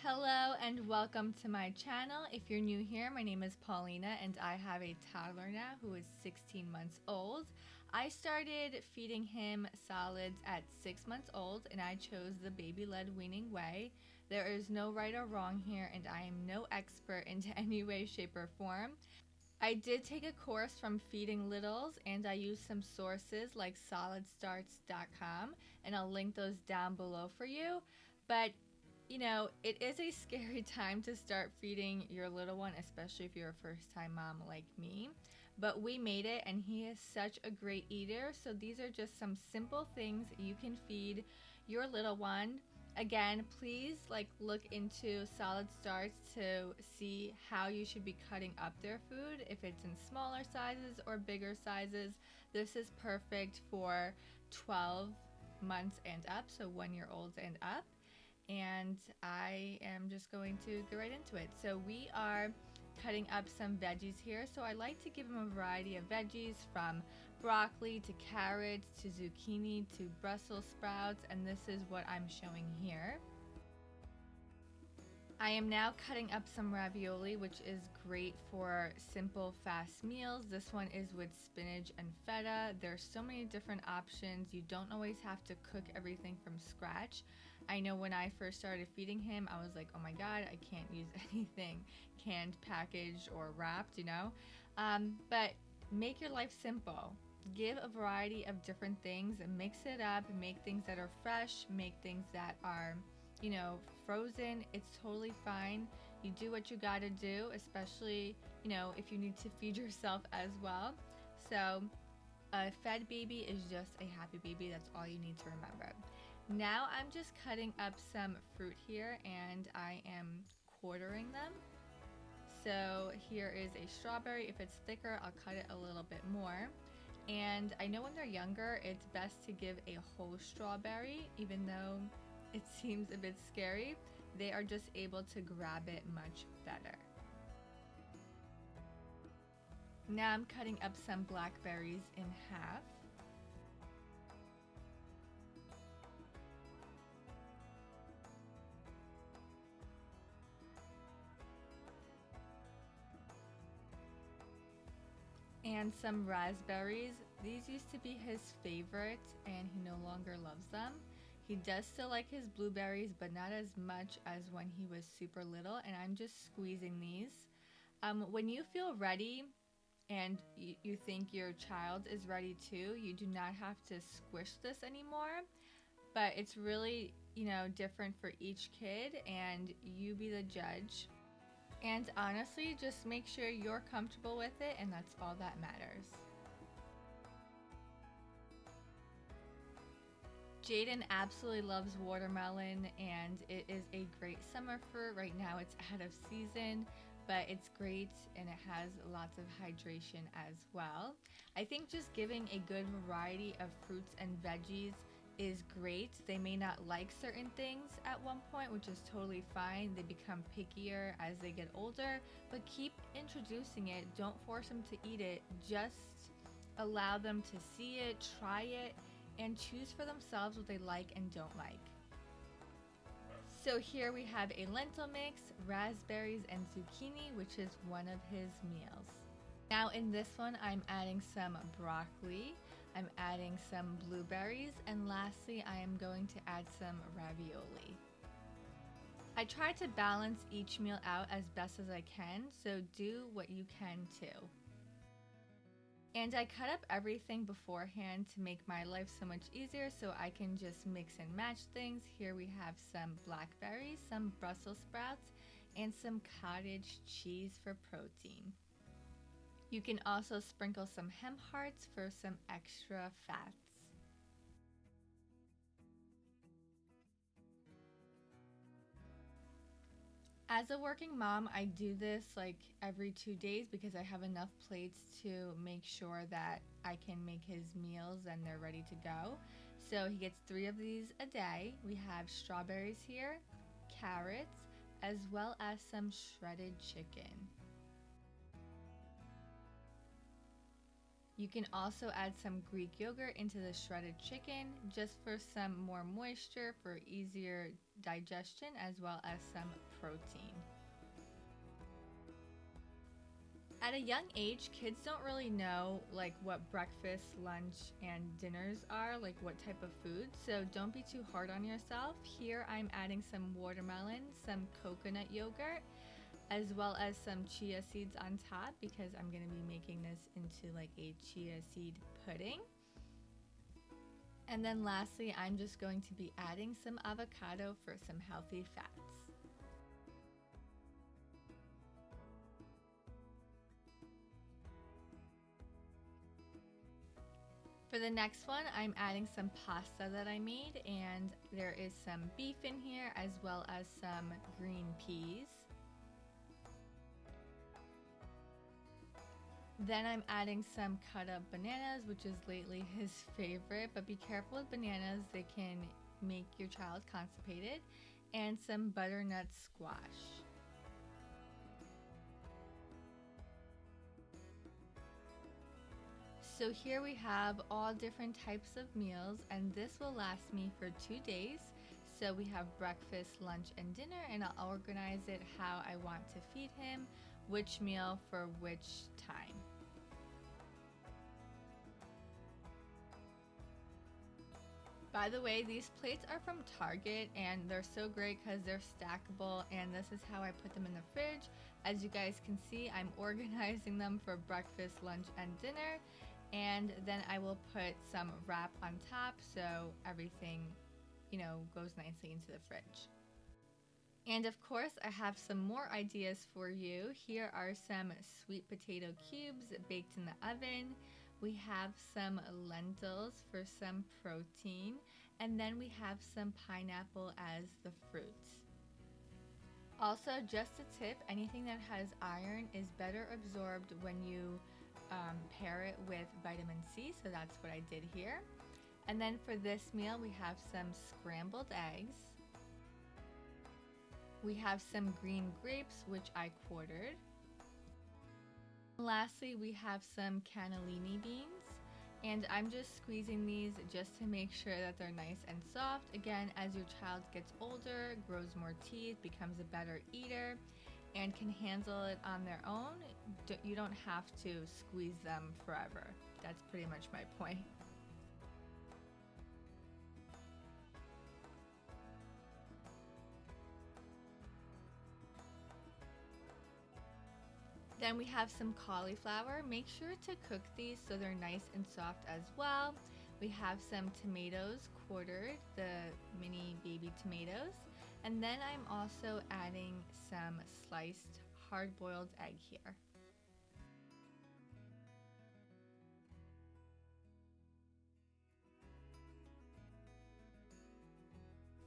Hello and welcome to my channel. If you're new here, my name is Paulina and I have a toddler now who is 16 months old. I started feeding him solids at 6 months old and I chose the baby-led weaning way. There is no right or wrong here and I am no expert into any way, shape, or form. I did take a course from Feeding Littles and I used some sources like solidstarts.com and I'll link those down below for you. But you know, it is a scary time to start feeding your little one, especially if you're a first-time mom like me. But we made it and he is such a great eater. So these are just some simple things you can feed your little one. Again, please look into Solid Starts to see how you should be cutting up their food. If it's in smaller sizes or bigger sizes, this is perfect for 12 months and up, so 1-year-olds and up. And I am just going to go right into it. So we are cutting up some veggies here. So I like to give them a variety of veggies, from broccoli to carrots to zucchini to Brussels sprouts, and this is what I'm showing here. I am now cutting up some ravioli, which is great for simple, fast meals. This one is with spinach and feta. There's so many different options. You don't always have to cook everything from scratch. I know when I first started feeding him, I was like, oh my God, I can't use anything canned, packaged, or wrapped, but make your life simple. Give a variety of different things and mix it up. Make things that are fresh, make things that are frozen. It's totally fine. You do what you gotta do, especially, if you need to feed yourself as well. So a fed baby is just a happy baby. That's all you need to remember. Now I'm just cutting up some fruit here and I am quartering them. So here is a strawberry. If it's thicker, I'll cut it a little bit more. And I know when they're younger, it's best to give a whole strawberry, even though it seems a bit scary. They are just able to grab it much better. Now I'm cutting up some blackberries in half. And some raspberries. These used to be his favorite and he no longer loves them. He does still like his blueberries, but not as much as when he was super little, and I'm just squeezing these. When you feel ready and you think your child is ready too, you do not have to squish this anymore, but it's really, different for each kid, and you be the judge. And honestly, just make sure you're comfortable with it, and that's all that matters. Jayden absolutely loves watermelon, and it is a great summer fruit. Right now it's out of season, but it's great and it has lots of hydration as well. I think just giving a good variety of fruits and veggies is great. They may not like certain things at one point, which is totally fine. They become pickier as they get older, but keep introducing it. Don't force them to eat it. Just allow them to see it, try it, and choose for themselves what they like and don't like. So here we have a lentil mix, raspberries, and zucchini, which is one of his meals. Now in this one, I'm adding some broccoli, I'm adding some blueberries, and lastly, I am going to add some ravioli. I try to balance each meal out as best as I can, so do what you can too. And I cut up everything beforehand to make my life so much easier, so I can just mix and match things. Here we have some blackberries, some Brussels sprouts, and some cottage cheese for protein. You can also sprinkle some hemp hearts for some extra fats. As a working mom, I do this every 2 days because I have enough plates to make sure that I can make his meals and they're ready to go. So he gets 3 of these a day. We have strawberries here, carrots, as well as some shredded chicken. You can also add some Greek yogurt into the shredded chicken just for some more moisture for easier digestion as well as some protein. At a young age, kids don't really know like what breakfast, lunch, and dinners are, like what type of food, so don't be too hard on yourself. Here I'm adding some watermelon, some coconut yogurt, as well as some chia seeds on top because I'm going to be making this into like a chia seed pudding. And then lastly, I'm just going to be adding some avocado for some healthy fats. For the next one, I'm adding some pasta that I made, and there is some beef in here as well as some green peas. Then I'm adding some cut up bananas, which is lately his favorite, but be careful with bananas, they can make your child constipated, and some butternut squash. So here we have all different types of meals, and this will last me for 2 days. So we have breakfast, lunch, and dinner, and I'll organize it how I want to feed him, which meal for which time. By the way, these plates are from Target and they're so great because they're stackable, and this is how I put them in the fridge. As you guys can see, I'm organizing them for breakfast, lunch, and dinner, and then I will put some wrap on top so everything, goes nicely into the fridge. And of course, I have some more ideas for you. Here are some sweet potato cubes baked in the oven. We have some lentils for some protein, and then we have some pineapple as the fruits. Also, just a tip, anything that has iron is better absorbed when you pair it with vitamin C, so that's what I did here. And then for this meal, we have some scrambled eggs. We have some green grapes, which I quartered. Lastly, we have some cannellini beans, and I'm just squeezing these just to make sure that they're nice and soft. Again, as your child gets older, grows more teeth, becomes a better eater, and can handle it on their own, you don't have to squeeze them forever. That's pretty much my point. Then we have some cauliflower. Make sure to cook these so they're nice and soft as well. We have some tomatoes quartered, the mini baby tomatoes. And then I'm also adding some sliced hard-boiled egg here.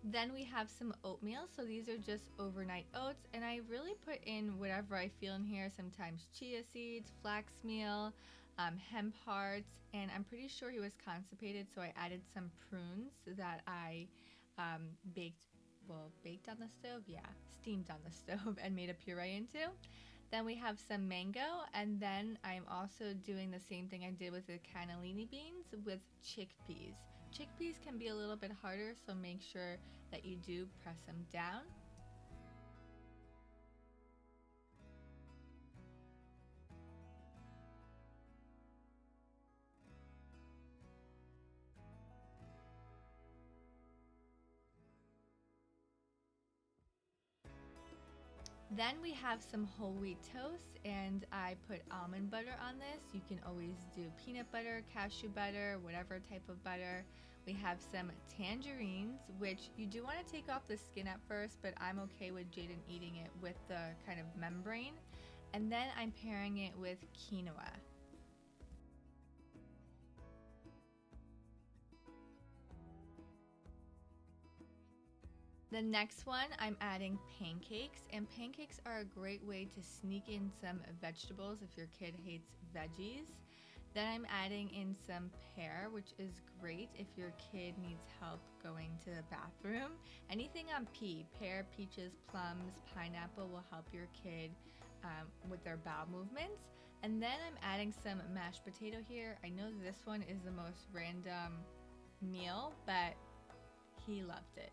Then we have some oatmeal. So these are just overnight oats, and I really put in whatever I feel in here, sometimes chia seeds, flax meal, hemp hearts, and I'm pretty sure he was constipated, so I added some prunes that I baked on the stove, steamed on the stove and made a puree into. Then we have some mango, and then I'm also doing the same thing I did with the cannellini beans with chickpeas. Chickpeas can be a little bit harder, so make sure that you do press them down. Then we have some whole wheat toast, and I put almond butter on this. You can always do peanut butter, cashew butter, whatever type of butter. We have some tangerines, which you do want to take off the skin at first, but I'm okay with Jayden eating it with the kind of membrane. And then I'm pairing it with quinoa. The next one, I'm adding pancakes, and pancakes are a great way to sneak in some vegetables if your kid hates veggies. Then I'm adding in some pear, which is great if your kid needs help going to the bathroom. Anything on P, pear, peaches, plums, pineapple will help your kid with their bowel movements. And then I'm adding some mashed potato here. I know this one is the most random meal, but he loved it.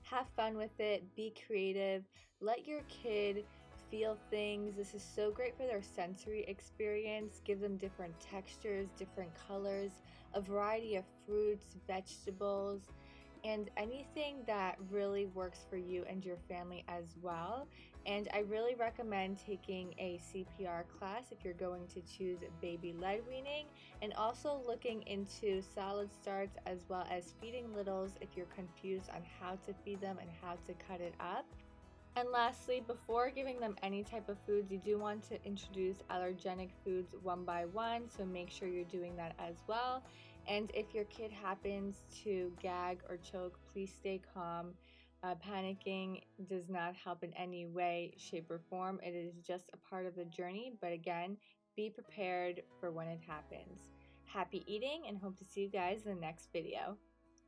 Have fun with it, be creative, let your kid feel things. This is so great for their sensory experience. Give them different textures, different colors, a variety of fruits, vegetables, and anything that really works for you and your family as well. And I really recommend taking a CPR class if you're going to choose baby-led weaning, and also looking into solid starts as well as feeding littles if you're confused on how to feed them and how to cut it up. And lastly, before giving them any type of foods, you do want to introduce allergenic foods one by one, so make sure you're doing that as well. And if your kid happens to gag or choke, please stay calm. Panicking does not help in any way, shape, or form. It is just a part of the journey, but again, be prepared for when it happens. Happy eating, and hope to see you guys in the next video.